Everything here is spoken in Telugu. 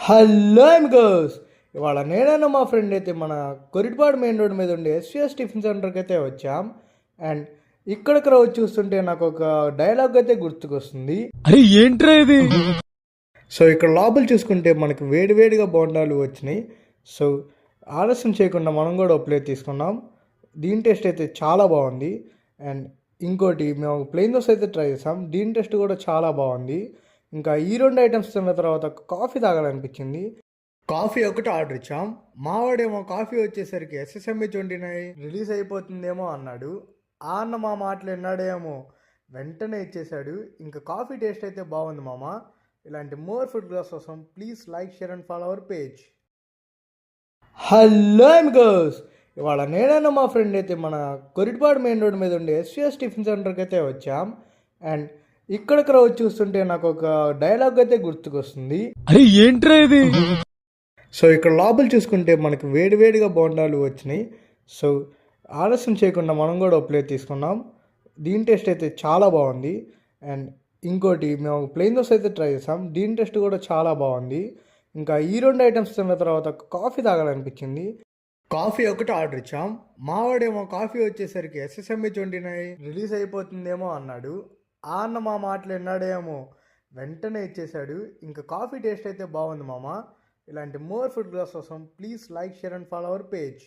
Hello Amigos. ఇవాళ నేనైనా మా ఫ్రెండ్ అయితే మన కొరిటిపాడు మెయిన్ రోడ్ మీద ఉండే ఎస్విఎస్ టిఫిన్ సెంటర్కి అయితే వచ్చాం. అండ్ ఇక్కడికి వచ్చి చూస్తుంటే నాకు ఒక డైలాగ్ అయితే గుర్తుకొస్తుంది. అరే ఏంట్రా ఇది? సో ఇక్కడ లోపల చూసుకుంటే మనకి వేడివేడిగా బోండాలు వచ్చినాయి. సో ఆలస్యం చేయకుండా మనం కూడా ఒక ప్లేట్ తీసుకున్నాం. దీని టేస్ట్ అయితే చాలా బాగుంది. అండ్ ఇంకోటి మేము ప్లెయిన్ దోశ అయితే ట్రై చేసాం. దీని టేస్ట్ కూడా చాలా బాగుంది. ఇంకా ఈ రెండు ఐటమ్స్ తిన్న తర్వాత కాఫీ తాగాలనిపించింది. కాఫీ ఒకటి ఆర్డర్ ఇచ్చాం. మావాడేమో కాఫీ వచ్చేసరికి SSME 29 రిలీజ్ అయిపోతుందేమో అన్నాడు. ఆ అన్న మా మాటలు విన్నాడేమో, వెంటనే ఇచ్చేసాడు. ఇంకా కాఫీ టేస్ట్ అయితే బాగుంది మామ. ఇలాంటి మోర్ ఫుడ్ గ్లాస్ కోసం please like, share and follow our page. Hello Amigos. ఇవాళ నేనైనా మా ఫ్రెండ్ అయితే మన కొరిటిపాడు మెయిన్ రోడ్ మీద ఉండే ఎస్విఎస్ టిఫిన్ సెంటర్కి అయితే వచ్చాం. అండ్ ఇక్కడికి వచ్చి చూస్తుంటే నాకు ఒక డైలాగ్ అయితే గుర్తుకొస్తుంది. అరే ఏంట్రా ఇది? సో ఇక్కడ లోపల చూసుకుంటే మనకి వేడివేడిగా బోండాలు వచ్చినాయి. సో ఆలస్యం చేయకుండా మనం కూడా ఒక ప్లేట్ తీసుకున్నాం. దీని టేస్ట్ అయితే చాలా బాగుంది. అండ్ ఇంకోటి మేము ప్లెయిన్ దోశ అయితే ట్రై చేసాం. దీని టేస్ట్ కూడా చాలా బాగుంది. ఇంకా ఈ రెండు ఐటమ్స్ తిన్న తర్వాత కాఫీ తాగాలనిపించింది. కాఫీ ఒకటి ఆర్డర్ ఇచ్చాం. మావాడేమో కాఫీ వచ్చేసరికి SSME 29 రిలీజ్ అయిపోతుందేమో అన్నాడు. ఆ అన్న మా మాటలు విన్నాడేమో, వెంటనే ఇచ్చేసాడు. ఇంకా కాఫీ టేస్ట్ అయితే బాగుంది మామ. ఇలాంటి మోర్ ఫుడ్ గ్లాస్ కోసం please like, share and follow our page.